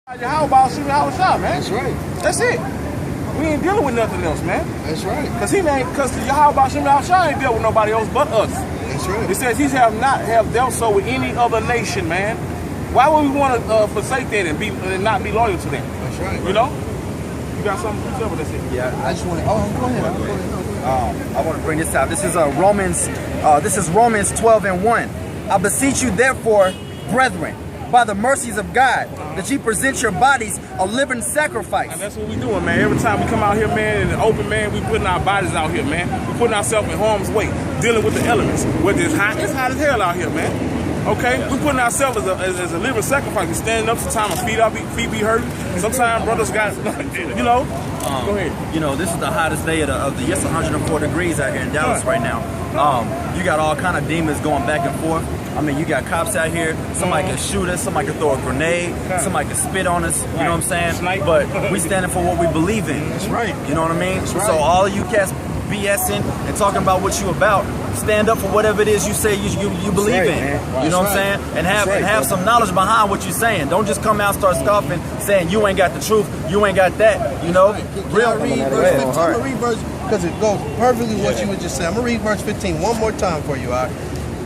How about shooting our shot, man? That's right. That's it. We ain't dealing with nothing else, man. That's right. Because Yahweh Shem Yahushua ain't dealt with nobody else but us. That's right. It says he have dealt so with any other nation, man. Why would we want to forsake that and not be loyal to them? That's right. You know? You got something to say with this? Yeah, I just want to. Oh, go ahead. I want to bring this out. This is Romans. This is Romans 12:1. I beseech you, therefore, brethren, by the mercies of God, that ye present your bodies a living sacrifice. And that's what we doing, man. Every time we come out here, man, in the open, man, we putting our bodies out here, man. We putting ourselves in harm's way, dealing with the elements. Whether it's hot as hell out here, man. Okay, we putting ourselves as a living sacrifice. We standing up. Sometimes our feet be hurting. Sometimes brothers got, you know. Go ahead. You know, this is the hottest day of the year. It's 104 degrees out here in Dallas right now. You got all kind of demons going back and forth. I mean, you got cops out here. Somebody can shoot us. Somebody can throw a grenade. Somebody can spit on us. You know what I'm saying? But we standing for what we believe in. That's right. You know what I mean? That's right. So all of you cats BSing and talking about what you about, stand up for whatever it is you say you believe in. Man. You know what I'm saying? And have some knowledge behind what you're saying. Don't just come out and start scoffing, saying you ain't got the truth, you ain't got that. You know? Real read verse 15. I'm gonna read verse because it goes perfectly with what you would just say. I'm gonna read verse 15 one more time for you, all right?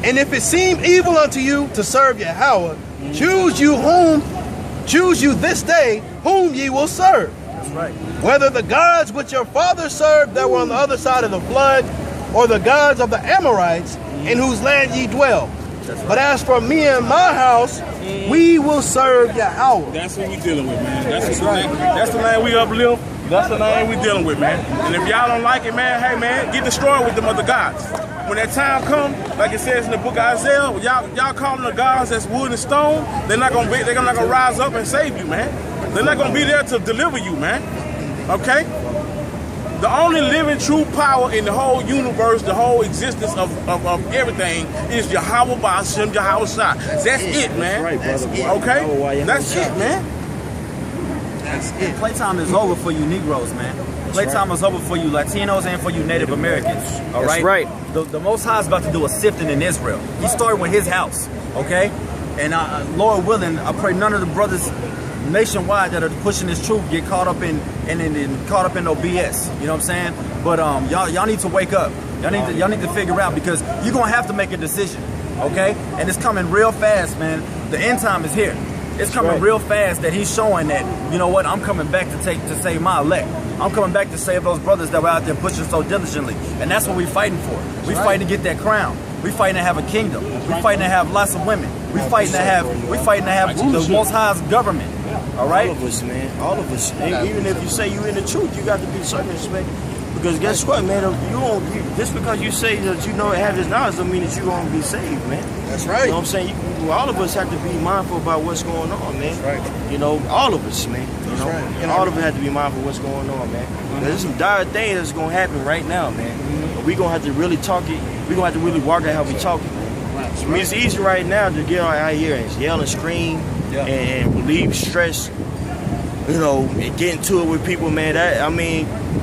And if it seem evil unto you to serve Yahweh, choose you this day whom ye will serve. That's right. Whether the gods which your fathers served that were on the other side of the flood, or the gods of the Amorites, in whose land ye dwell. Right. But as for me and my house, we will serve Yahweh. That's what we dealing with, man. That's the land we uplift. That's the land we dealing with, man. And if y'all don't like it, man, hey, man, get destroyed with them other gods. When that time comes, like it says in the book of Isaiah, y'all calling the gods that's wood and stone, they're not gonna rise up and save you, man. They're not gonna be there to deliver you, man. Okay? The only living true power in the whole universe, the whole existence of everything is Yahweh Ba'ashem Yahushua. That's it, man. That's right, okay? That's it, man. That's it. Playtime is over for you Negroes, man. Playtime is over for you Latinos and for you Native Americans. All right? That's right. The Most High is about to do a sifting in Israel. He started with his house, okay? And Lord willing, I pray none of the brothers nationwide that are pushing this truth get caught up in no BS. You know what I'm saying? But y'all need to wake up. Y'all need to figure out, because you're gonna have to make a decision, okay? And it's coming real fast, man. The end time is here. It's coming real fast that he's showing that, you know what, I'm coming back to save my elect. I'm coming back to save those brothers that were out there pushing so diligently. And that's what we're fighting for. We're fighting to get that crown. We're fighting to have a kingdom. We're fighting to have lots of women. We're fighting to have the Most High's government. All right? All of us, man. All of us. Even if you say you in the truth, you got to be circumspect. Because guess what, man? Just because you say that you know have this knowledge doesn't mean that you're going to be saved, man. That's right. You know what I'm saying? All of us have to be mindful about what's going on, man. That's right. You know, all of us, man. That's right. And all of us have to be mindful of what's going on, man. There's some dire things that's going to happen right now, man. But we're going to have to really talk it. We're going to have to really work out how we talk it. I mean, it's easy right now to get out here and yell and scream and relieve stress, you know, and get into it with people, man.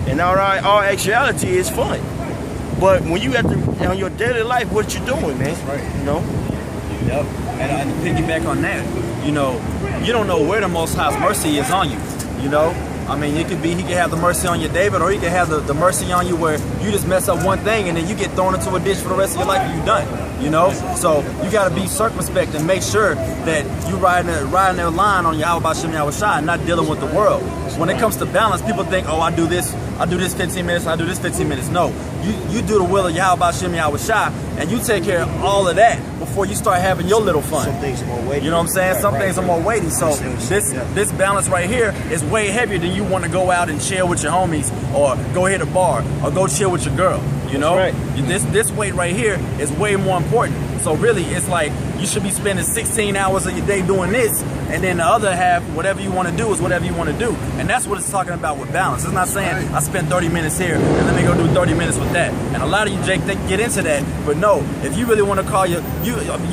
In all actuality, it's fun. But when you on your daily life, what you doing, man? That's right. You know? Yep. And to piggyback on that, you know, you don't know where the Most High's mercy is on you, you know? I mean, he could have the mercy on you, David, or he could have the mercy on you where you just mess up one thing and then you get thrown into a ditch for the rest of your life and you're done, you know? So you got to be circumspect and make sure that you riding their line on Yahweh Ba'ashem Yahushua and not dealing with the world. When it comes to balance, people think, oh, I do this 15 minutes, I do this 15 minutes. No, you do the will of Yahweh Ba'ashem Yahushua and you take care of all of that before you start having your little fun. Some things are more weighty. You know what I'm saying? Some things are more weighty. So this balance right here is way heavier than you want to go out and chill with your homies or go hit a bar or go chill with your girl. You know? This weight right here is way more important. So really, it's like you should be spending 16 hours of your day doing this, and then the other half, whatever you want to do is whatever you want to do. And that's what it's talking about with balance. It's not saying I spend 30 minutes here and let me go do 30 minutes with that. And a lot of you, Jake, they get into that. But no, if you really want to call you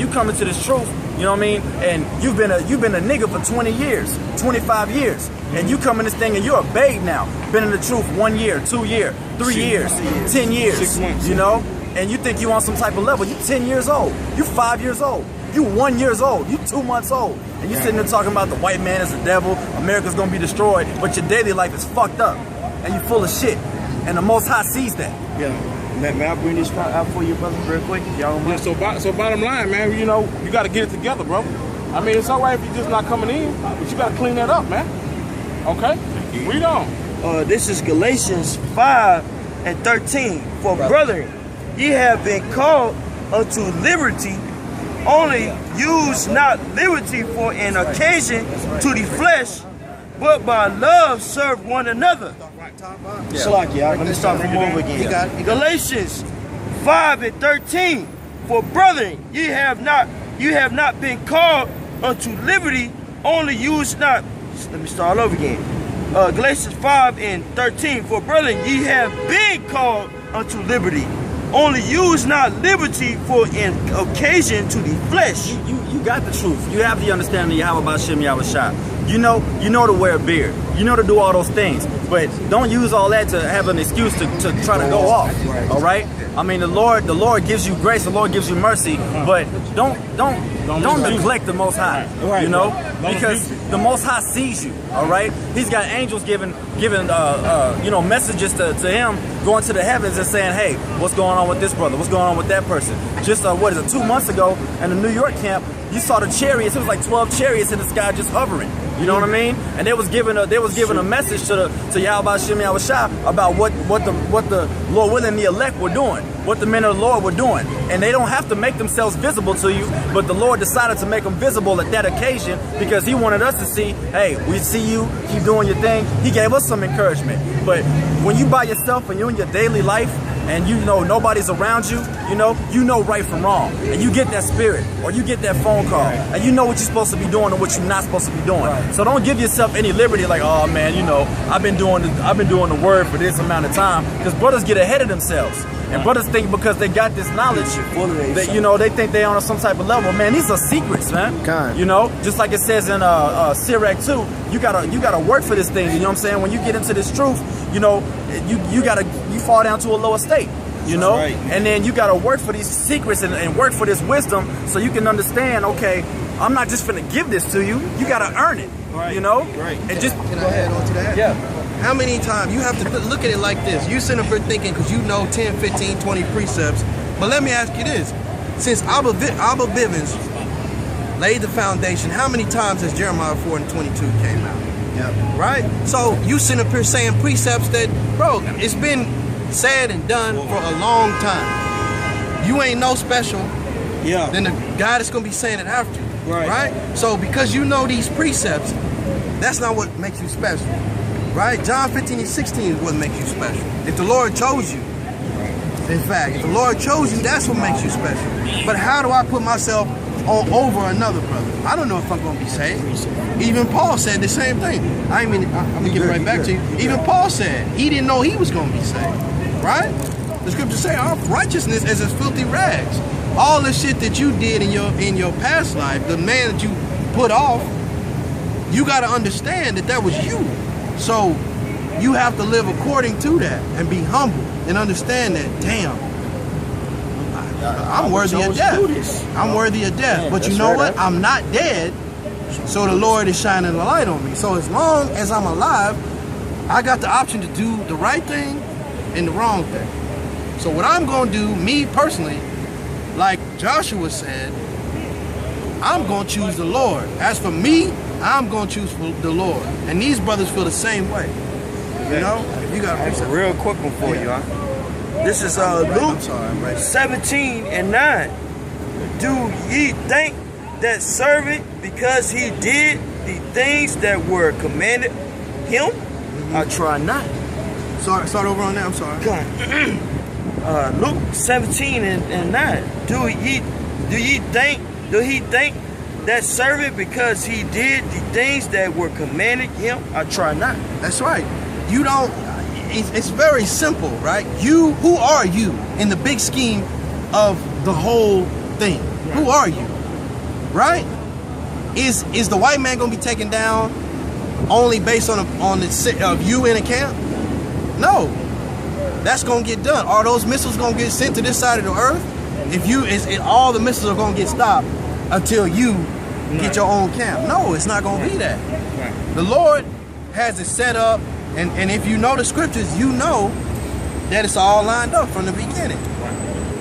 come into this truth, you know what I mean? And you've been a nigga for 20 years, 25 years. And you come in this thing and you're a babe now. Been in the truth 1 year, 2 years, 3 years, 10 years, 6 months, you know? And you think you on some type of level. You're 10 years old. You're 5 years old. You 1 year old, you 2 months old, and you sitting there talking about the white man is the devil, America's gonna be destroyed, but your daily life is fucked up, and you full of shit, and the Most High sees that. Yeah. May I bring this out for you, brother, real quick? Y'all Yeah, so bottom line, man, you know, you got to get it together, bro. I mean, it's all right if you're just not coming in, but you got to clean that up, man. Okay? Read on. This is Galatians 5:13. For brethren, ye have been called unto liberty, only use not liberty for an occasion to the flesh, but by love serve one another. Let me start from over again. Galatians 5:13. For brethren, ye have not been called unto liberty, only use not. Let me start all over again. Galatians 5:13. For brethren, ye have been called unto liberty, only use not liberty for an occasion to the flesh. You got the truth. You have the understanding of Yahweh B'Shem Yahweh Shah. You know to wear a beard. You know to do all those things. But don't use all that to have an excuse to try to go off. All right? I mean, the Lord gives you grace. The Lord gives you mercy. But don't neglect the Most High. You know, because the Most High sees you. All right? He's got angels giving messages to him, going to the heavens and saying, hey, what's going on with this brother? What's going on with that person? Just 2 months ago in the New York camp, you saw the chariots. It was like 12 chariots in the sky just hovering. You know what I mean? And they was giving a message to Yahweh B'Shem Yahweh Shah about what the Lord willing the elect were doing, what the men of the Lord were doing. And they don't have to make themselves visible to you, but the Lord decided to make them visible at that occasion because he wanted us to see, hey, we see you, keep doing your thing. He gave us some encouragement. But when you by yourself and you're in your daily life and you know nobody's around you, you know right from wrong. And you get that spirit or you get that phone call and you know what you're supposed to be doing and what you're not supposed to be doing. So don't give yourself any liberty like, oh man, I've been doing the word for this amount of time, because brothers get ahead of themselves. And brothers think because they got this knowledge that, they think they're on some type of level. Man, these are secrets, man. Just like it says in Sirach 2, you gotta work for this thing. You know what I'm saying? When you get into this truth, you fall down to a lower state. And then you gotta work for these secrets and work for this wisdom so you can understand, okay, I'm not just finna give this to you. You gotta earn it. And just can I add on to that? Yeah. How many times you have to look at it like this? You sit up here thinking because you know 10, 15, 20 precepts. But let me ask you this. Since Abba Bivens laid the foundation, how many times has Jeremiah 4:22 came out? Yeah. Right? So you sit up here saying precepts that, bro, it's been said and done for a long time. You ain't no special than the guy that's going to be saying it after you. Right? So because you know these precepts, that's not what makes you special. Right? John 15:16 is what makes you special. If the Lord chose you, in fact, if the Lord chose you, that's what makes you special. But how do I put myself over another brother? I don't know if I'm going to be saved. Even Paul said the same thing. I'm going to get right back to you. Even Paul said he didn't know he was going to be saved. Right? The scriptures say our righteousness is as filthy rags. All the shit that you did in your past life, the man that you put off, you got to understand that was you. So you have to live according to that and be humble and understand that, damn, I'm worthy of death. I'm worthy of death. But you know what? I'm not dead. So the Lord is shining a light on me. So as long as I'm alive, I got the option to do the right thing and the wrong thing. So what I'm going to do, me personally, like Joshua said, I'm going to choose the Lord. As for me, I'm going to choose the Lord. And these brothers feel the same way. You know? You got a real quick one for you, huh? This is Luke 17:9. Do ye think that servant, because he did the things that were commanded him? I try not. Start over on that, I'm sorry. Luke 17:9. Do he think that servant, because he did the things that were commanded him? I try not. That's right. You don't. It's very simple, right? Who are you in the big scheme of the whole thing? Right. Who are you? Right? Is the white man gonna be taken down only based on the you in a camp? No. That's gonna get done. Are those missiles gonna get sent to this side of the earth? If all the missiles are gonna get stopped, until you get your own camp. No, it's not going to be that. The Lord has it set up, and if you know the scriptures, you know that it's all lined up from the beginning.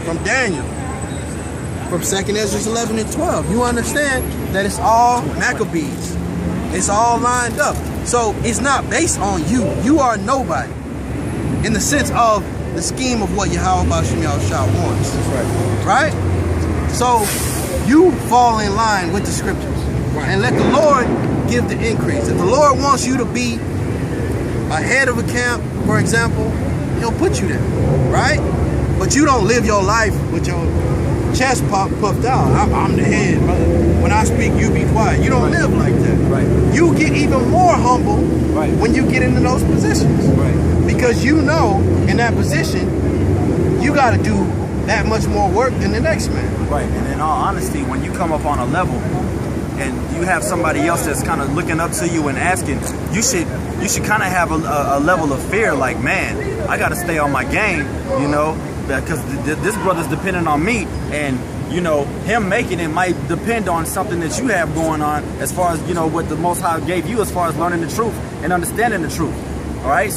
From Daniel, from 2nd Ezra 11 and 12. You understand that it's all Maccabees. It's all lined up. So it's not based on you. You are nobody in the sense of the scheme of what Yahweh Ba'Shem Yahushua wants. Right? So you fall in line with the scriptures and let the Lord give the increase. If the Lord wants you to be a head of a camp, for example, he'll put you there, right? But you don't live your life with your chest puffed out. I'm the head, brother. When I speak, you be quiet. You don't live like that. Right. You get even more humble when you get into those positions. Right. Because you know in that position, you got to do that much more work than the next man. Right. And in all honesty, when you come up on a level and you have somebody else that's kind of looking up to you and asking, you should kind of have a level of fear, like, man, I got to stay on my game, you know, because this brother's depending on me, and you know, him making it might depend on something that you have going on as far as, you know, what the Most High gave you as far as learning the truth and understanding the truth. All right.